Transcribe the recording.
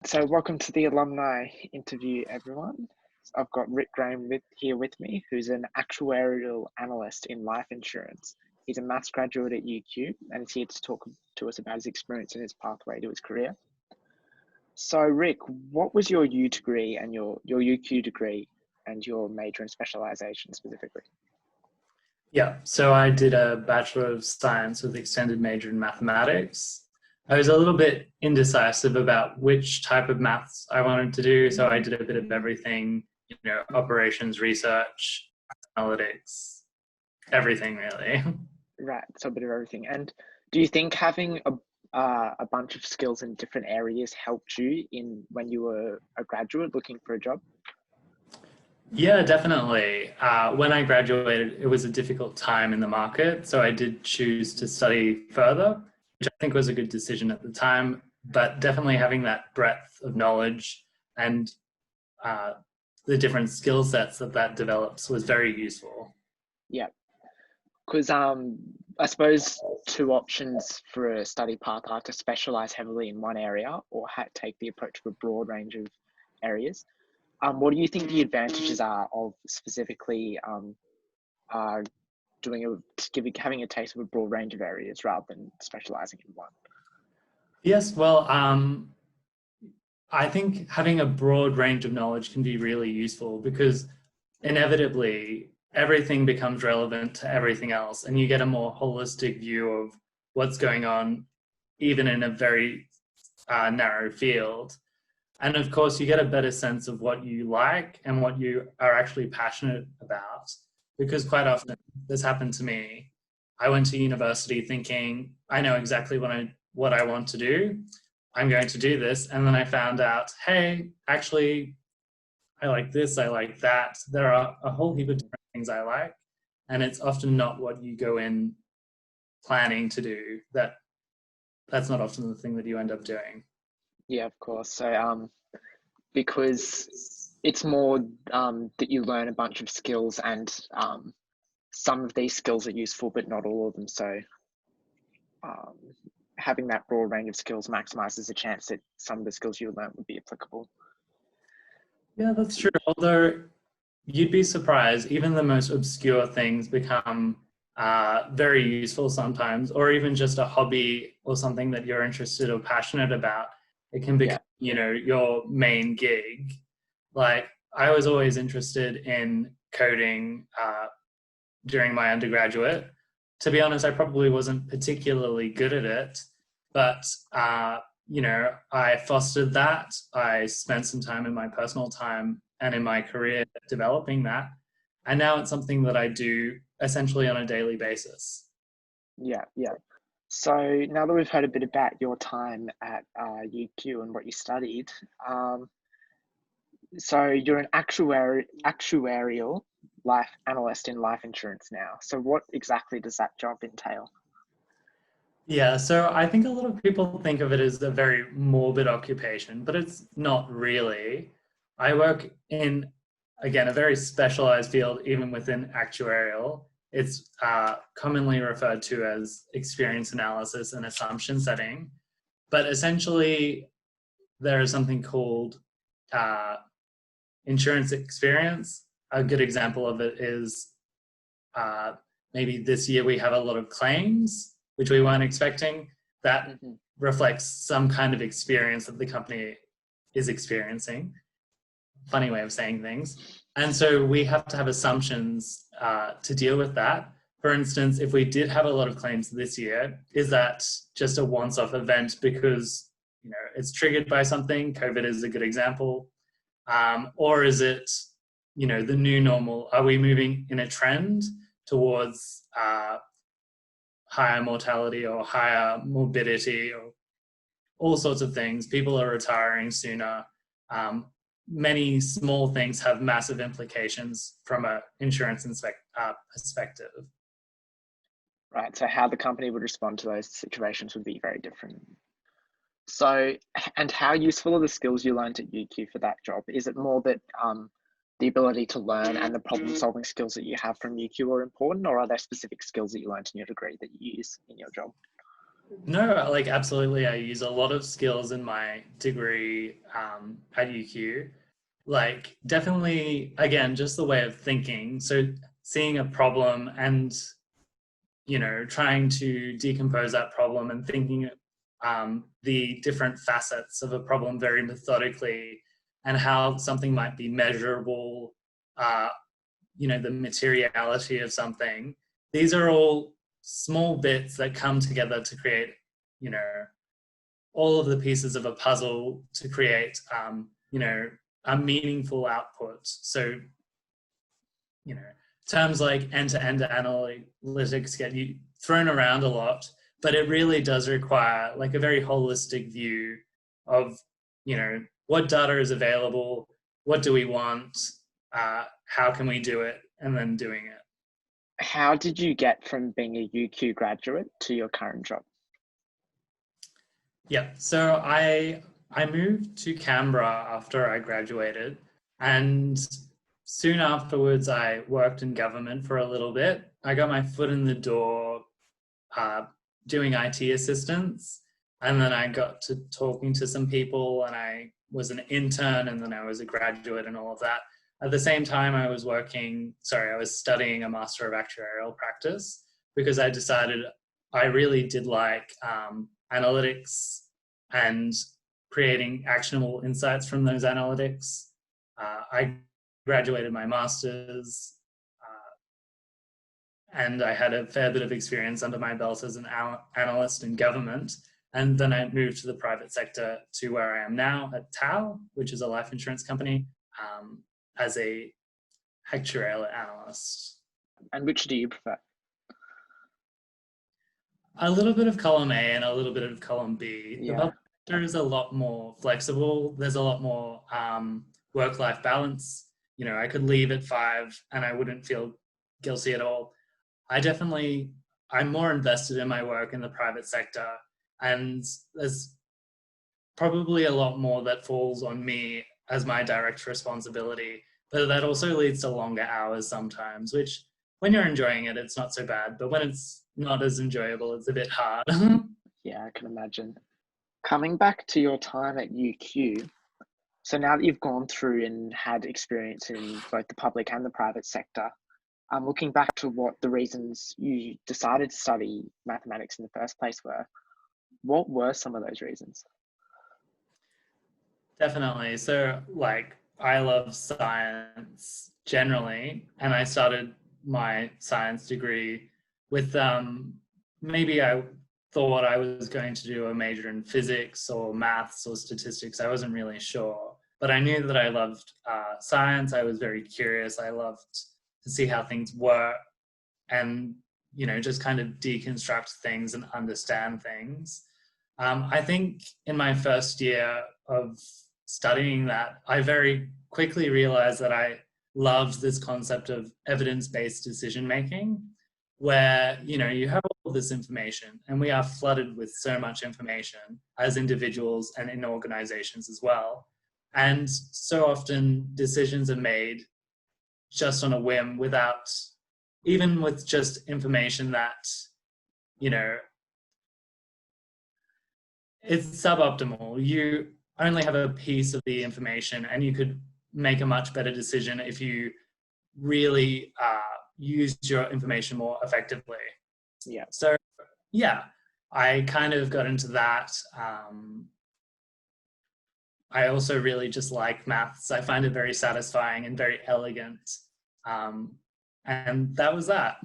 So welcome to the alumni interview, everyone. I've got Rick Graham here with me, who's an actuarial analyst in life insurance. He's a maths graduate at UQ and is here to talk to us about his experience and his pathway to his career. So Rick, what was your U degree and your UQ degree and your major and specialization specifically? Yeah, so I did a Bachelor of Science with extended major in mathematics. I was a little bit indecisive about which type of maths I wanted to do, so I did a bit of everything, operations, research, analytics, everything really. Right, so a bit of everything. And do you think having a bunch of skills in different areas helped you in when you were a graduate looking for a job? Yeah, definitely. When I graduated, it was a difficult time in the market, so I did choose to study further, which I think was a good decision at the time. But definitely having that breadth of knowledge and uh, the different skill sets that develops was very useful. Yeah, because I suppose two options for a study path are to specialize heavily in one area or take the approach of a broad range of areas. What do you think the advantages are of specifically uh, having a taste of a broad range of areas rather than specializing in one? Yes, well, I think having a broad range of knowledge can be really useful because inevitably everything becomes relevant to everything else, and you get a more holistic view of what's going on, even in a very narrow field. And of course, you get a better sense of what you like and what you are actually passionate about. Because quite often, this happened to me. I went to university thinking, I know exactly what I want to do. I'm going to do this. And then I found out, hey, actually, I like this, I like that. There are a whole heap of different things I like. And it's often not what you go in planning to do. That's not often the thing that you end up doing. Yeah, of course. So because it's more that you learn a bunch of skills and some of these skills are useful, but not all of them. So um, having that broad range of skills maximizes the chance that some of the skills you learn would be applicable. Yeah, that's true. Although you'd be surprised, even the most obscure things become very useful sometimes, or even just a hobby or something that you're interested or passionate about. It can become, Yeah, your main gig. Like I was always interested in coding during my undergraduate. To be honest, I probably wasn't particularly good at it, but I fostered that. I spent some time in my personal time and in my career developing that. And now it's something that I do essentially on a daily basis. yeah. So now that we've heard a bit about your time at UQ and what you studied, so you're an actuarial life analyst in life insurance now. So what exactly does that job entail? Yeah, so I think a lot of people think of it as a very morbid occupation, but it's not really. I work in, again, a very specialized field, even within actuarial. It's commonly referred to as experience analysis and assumption setting. But essentially, there is something called uh, insurance experience. A good example of it is uh, maybe this year we have a lot of claims, which we weren't expecting. That Mm-hmm. reflects some kind of experience that the company is experiencing. Funny way of saying things. And so we have to have assumptions to deal with that. For instance, if we did have a lot of claims this year, is that just a once-off event because it's triggered by something? COVID is a good example. Or is it the new normal? Are we moving in a trend towards higher mortality or higher morbidity or all sorts of things? People are retiring sooner. Many small things have massive implications from an insurance perspective. Right. So how the company would respond to those situations would be very different. So, and how useful are the skills you learned at UQ for that job? Is it more that the ability to learn and the problem solving skills that you have from UQ are important, or are there specific skills that you learned in your degree that you use in your job? No, like absolutely. I use a lot of skills in my degree at UQ. Like definitely, again, just the way of thinking. So seeing a problem and trying to decompose that problem and thinking the different facets of a problem very methodically and how something might be measurable, uh, the materiality of something. These are all small bits that come together to create, you know, all of the pieces of a puzzle to create, a meaningful output. So, you know, terms like end-to-end analytics get thrown around a lot, but it really does require like a very holistic view of, what data is available, what do we want, how can we do it, and then doing it. How did you get from being a UQ graduate to your current job? Yeah, so I moved to Canberra after I graduated, and soon afterwards I worked in government for a little bit. I got my foot in the door uh, doing IT assistance, and then I got to talking to some people, and I was an intern, and then I was a graduate, and all of that. At the same time, I was studying a Master of Actuarial Practice because I decided I really did like analytics and creating actionable insights from those analytics. I graduated my master's and I had a fair bit of experience under my belt as an analyst in government. And then I moved to the private sector to where I am now at TAL, which is a life insurance company, as a actuarial analyst. And which do you prefer? A little bit of column A and a little bit of column B. The Yeah. public sector is a lot more flexible. There's a lot more work-life balance. I could leave at 5 and I wouldn't feel guilty at all. I'm more invested in my work in the private sector, and there's probably a lot more that falls on me as my direct responsibility. But that also leads to longer hours sometimes, which when you're enjoying it, it's not so bad. But when it's not as enjoyable, it's a bit hard. Yeah, I can imagine. Coming back to your time at UQ, so now that you've gone through and had experience in both the public and the private sector, looking back to what the reasons you decided to study mathematics in the first place were, what were some of those reasons? Definitely. So, like, I love science generally, and I started my science degree with maybe I thought I was going to do a major in physics or maths or statistics. I wasn't really sure, but I knew that I loved science. I was very curious. I loved to see how things work and, just kind of deconstruct things and understand things. I think in my first year of studying that, I very quickly realized that I loved this concept of evidence-based decision making, where you have all this information, and we are flooded with so much information as individuals and in organizations as well. And so often decisions are made just on a whim without, even with just information that, you know, it's suboptimal. You only have a piece of the information, and you could make a much better decision if you really used your information more effectively. Yeah. So, yeah, I kind of got into that. I also really just like maths. I find it very satisfying and very elegant. And that was that.